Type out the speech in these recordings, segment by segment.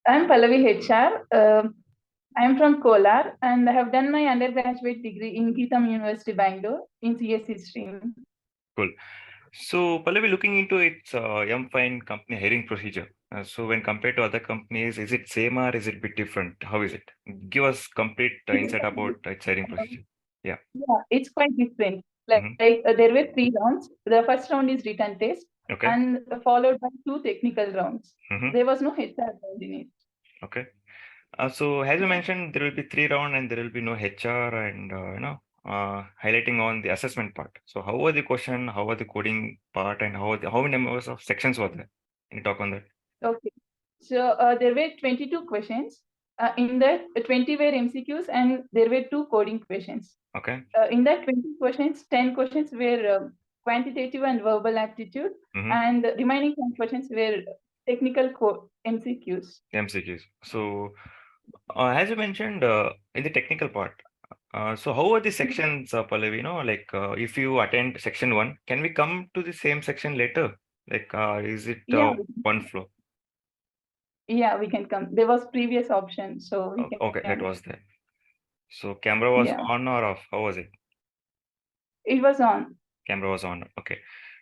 I'm Pallavi HR. I'm from Kolar and I have done my undergraduate degree in Geetham University, Bangalore in CSE stream. Cool. So, Pallavi, looking into its M-Fine company hiring procedure. So, when compared to other companies, is it same or is it bit different? How is it? Give us complete insight about its hiring procedure. Yeah. Yeah, it's quite different. Mm-hmm. There were 3 rounds. The first round is written test Okay. and followed by 2 technical rounds. Mm-hmm. There was no HR round in it. Okay. So, as you mentioned, there will be 3 rounds and there will be no HR and highlighting on the assessment part. So, how were the question? How were the coding part? And how many numbers of sections were there? Can you talk on that? Okay. So there were 22 questions. In that, 20 were MCQs and there were 2 coding questions. Okay. In that 20 questions, 10 questions were quantitative and verbal aptitude, Mm-hmm. and the remaining 10 questions were technical MCQs. MCQs. So, as you mentioned in the technical part, so how are the sections, Pallavi? If you attend section one, can we come to the same section later? Is it Yeah, one flow? yeah, we can come. There was previous option, so we Okay, that can. was there. So camera was Yeah, on or off? How was it? it was on. Camera was on. Okay.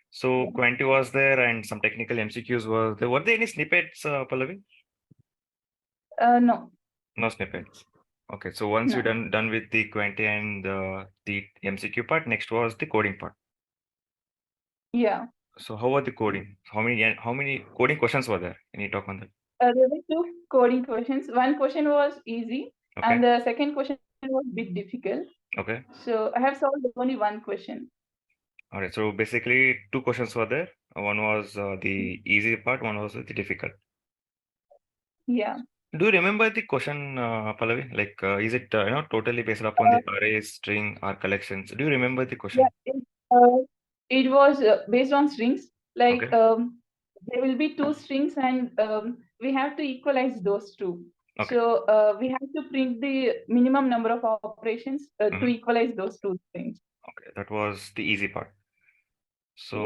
So Yeah. Quanti was there and some technical MCQs were there. Were there any snippets, Pallavi? No, No snippets. Okay. So once you're no. done with the Quanti and the MCQ part, next was the coding part. Yeah. So how were the coding? How many coding questions were there? Can you talk on that? There were 2 coding questions. One question was easy, Okay. and the second question was a bit difficult. Okay. So I have solved only one question. All right. So basically, two questions were there. One was the easy part. One was the difficult. Yeah. Do you remember the question, Pallavi? Is it totally based upon Uh, the arrays, string, or collections? Do you remember the yeah. question? It was based on strings. Okay. There will be 2 strings, and we have to equalize those two. Okay. So we have to print the minimum number of operations to Mhm. equalize those 2 strings. Okay. That was the easy part. Yeah. So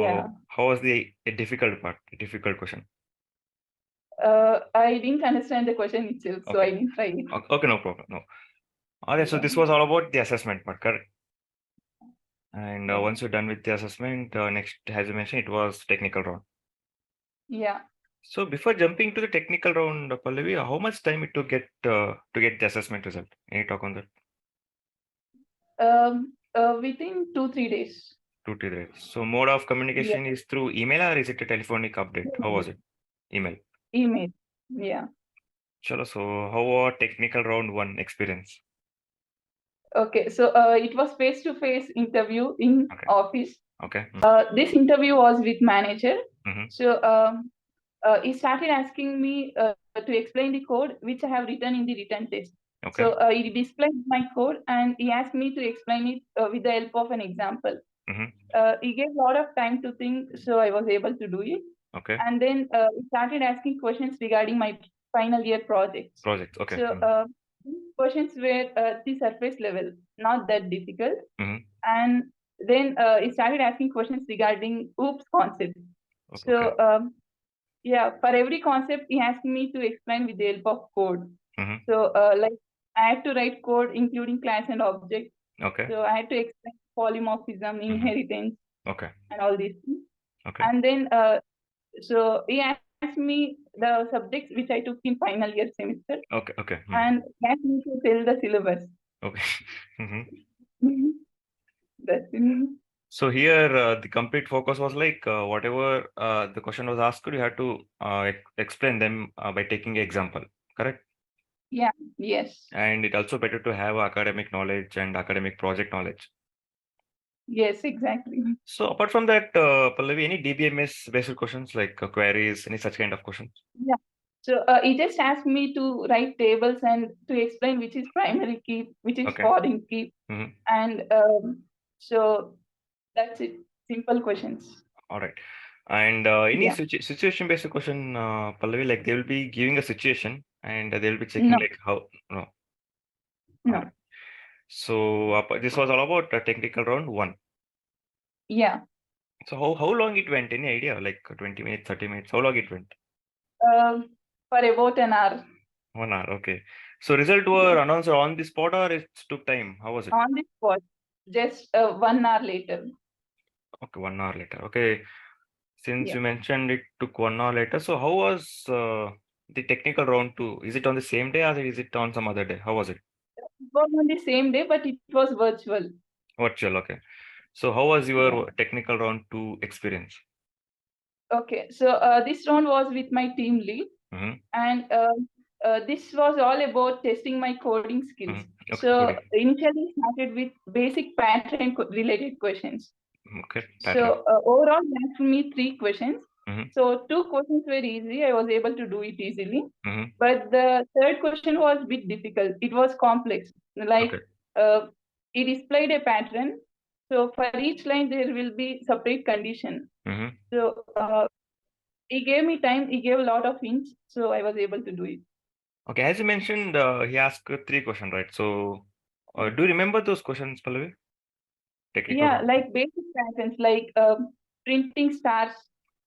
how was the difficult part? The difficult question. I didn't understand the question itself, so I Okay. didn't try it. Okay. No problem. No. All right. So Yeah. this was all about the assessment part, correct? And Yeah. once you're done with the assessment, next, as you mentioned, it was technical round. Yeah. So before jumping to the technical round, Pallavi, how much time it to get the assessment result? Any talk on that? Within 2-3 days. 2 3 days. So mode of Yeah. communication is through email or is it a telephonic update? How was it? Email. Email. Yeah. Chalo, so how was technical round one experience? Okay. So it was face-to-face interview in Okay. office. Okay. This interview was with manager. Mm-hmm. So he started asking me to explain the code which I have written in the written test. Okay. So he displayed my code and he asked me to explain it with the help of an example. Mm-hmm. He gave a lot of time to think, so I was able to do it. Okay. And then he started asking questions regarding my final year projects. Project. Okay. So these questions were at the surface level, not that difficult. Mm-hmm. And then he started asking questions regarding OOPS concept. Okay. So yeah, for every concept, he asked me to explain with the help of code. Mm-hmm. So I had to write code including class and object. Okay. So I had to explain polymorphism, Mm-hmm. inheritance, Okay. and all these things. Okay. And then so he asked me the subjects which I took in final year semester, Okay. Okay. and he asked me to tell the syllabus. Okay. Mm-hmm. That's it. So here the complete focus was whatever the question was asked, you had to explain them by taking example, correct? Yeah. Yes. And it also better to have academic knowledge and academic project knowledge. Yes. Exactly. So apart from that, Pallavi, any DBMS based questions like queries, any such kind of questions? Yeah. So he just asked me to write tables and to explain which is primary key, which is Okay. foreign key, Mm-hmm. and so that's it. Simple questions. All right. And any Yeah. situation based question, Pallavi, like they will be giving a situation and they will be checking No. like how, no. All No. right. So this was all about technical round one. Yeah. So how long it went? Any idea? Like 20 minutes, 30 minutes? How long it went? For about an hour. 1 hour. Okay. So result were announced on the spot or it took time? How was it? On the spot, just 1 hour later. Okay, 1 hour later. Okay. Since Yeah. you mentioned it took 1 hour later, so how was the technical round two? Is it on the same day or is it on some other day? How was it? It was on the same day, but it was virtual. Virtual. Okay. So how was your Yeah. technical round two experience? Okay, so this round was with my team lead, Mm-hmm. and this was all about testing my coding skills. Mm-hmm. Okay, So coding. initially started with basic pattern related questions. Okay, So pattern. overall, they asked me 3 questions. Mm-hmm. So 2 questions were easy. I was able to do it easily. Mm-hmm. But the third question was a bit difficult. It was complex. Like Okay. it displayed a pattern. So for each line, there will be separate condition. Mm-hmm. So he gave me time. He gave a lot of hints. So I was able to do it. Okay, as you mentioned, he asked 3 questions, right? So, do you remember those questions, Pallavi? Technical Yeah, round. like basic patterns, like printing stars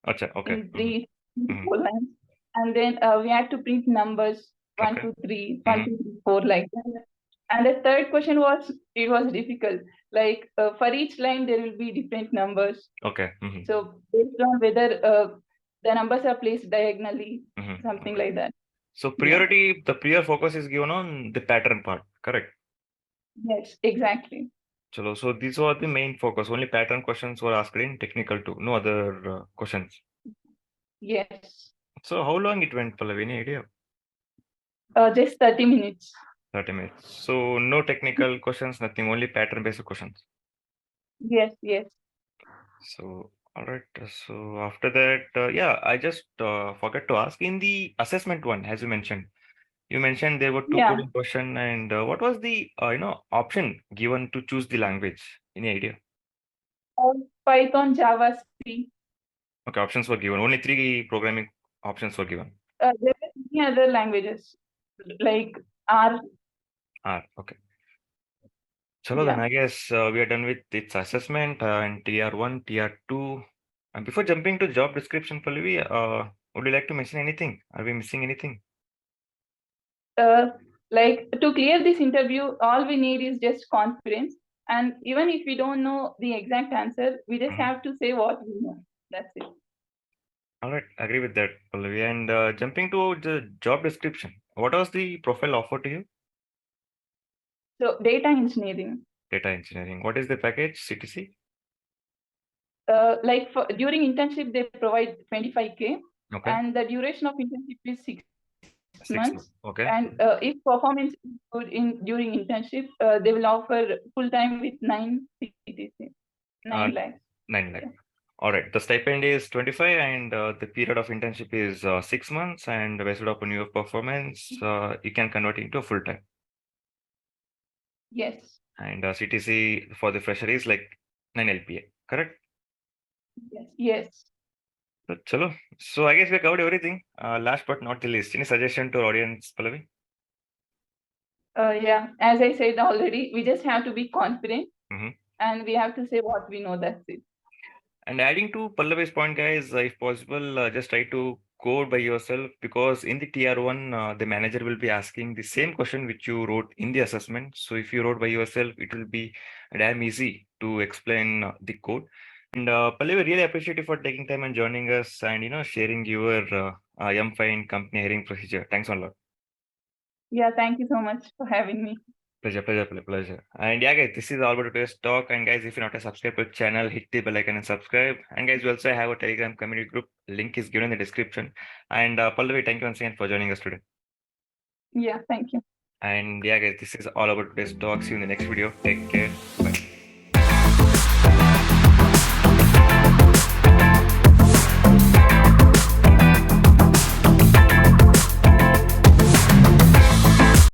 Acha, okay. in Mm-hmm. 3, Mm-hmm. 4 lines. And then we had to print numbers 1, Okay. 2, 3, Mm-hmm. 1, 2, 3, 4, like that. And the third question was, it was difficult. Like for each line, there will be different numbers. Okay. Mm-hmm. So based on whether the numbers are placed diagonally, Mm-hmm. something Okay. like that. So Yeah. the prior focus is given on the pattern part, correct? Yes, exactly. Chalo, so these were the main focus. Only pattern questions were asked in technical too. No other questions. Yes. So how long it went, Pallavi? Any idea? Just 30 minutes. 30 minutes. So no technical questions, nothing. Only pattern-based questions. Yes, yes. So, all right. So after that, yeah, I just forgot to ask in the assessment one, as you mentioned. You mentioned there were 2 Yeah. coding question, and what was the option given to choose the language? Any idea? Python, Java, C. Okay, options were given. Only 3 programming options were given. There were many other languages like R. Ah, okay. Chalo, then Yeah. I guess we are done with its assessment and TR1, TR2. And before jumping to job description, Pallavi, would you like to mention anything? Are we missing anything? Like to clear this interview, all we need is just confidence. And even if we don't know the exact answer, we just Mhm. have to say what we know. That's it. All right, agree with that, Pallavi. And jumping to the job description, what was the profile offered to you? So data engineering. Data engineering. What is the package? CTC? Like during internship, they provide 25K, Okay, and the duration of internship is 6 6 months. months. Okay, And if performance is good in during internship, they will offer full time with 9 CTC, uh, 9 lakhs. 9 lakh. Yeah. All right, the stipend is 25, and the period of internship is 6 months. And based upon your performance, you can convert into a full time. Yes. And CTC for the fresher is like 9 LPA, correct? Yes. Yes. So, chalo. So I guess we covered everything. Last but not the least, any suggestion to our audience, Pallavi? Yeah. As I said already, we just have to be confident, Mm-hmm. and we have to say what we know. That's it. And adding to Pallavi's point, guys, if possible, just try to code by yourself, because in the TR1, the manager will be asking the same question which you wrote in the assessment. So if you wrote by yourself, it will be damn easy to explain the code. And Pallavi, really appreciate you for taking time and joining us and sharing your M-Fine company hiring procedure. Thanks a lot. Yeah. Thank you so much for having me. Pleasure. And yeah, guys, this is all about today's talk. And guys, if you're not a subscribe to the channel, hit the bell icon and subscribe. And guys, we also have a Telegram community group. Link is given in the description. And Pallavi, thank you once again for joining us today. Yeah. Thank you. And yeah, guys, this is all about today's talk. See you in the next video. Take care. Bye.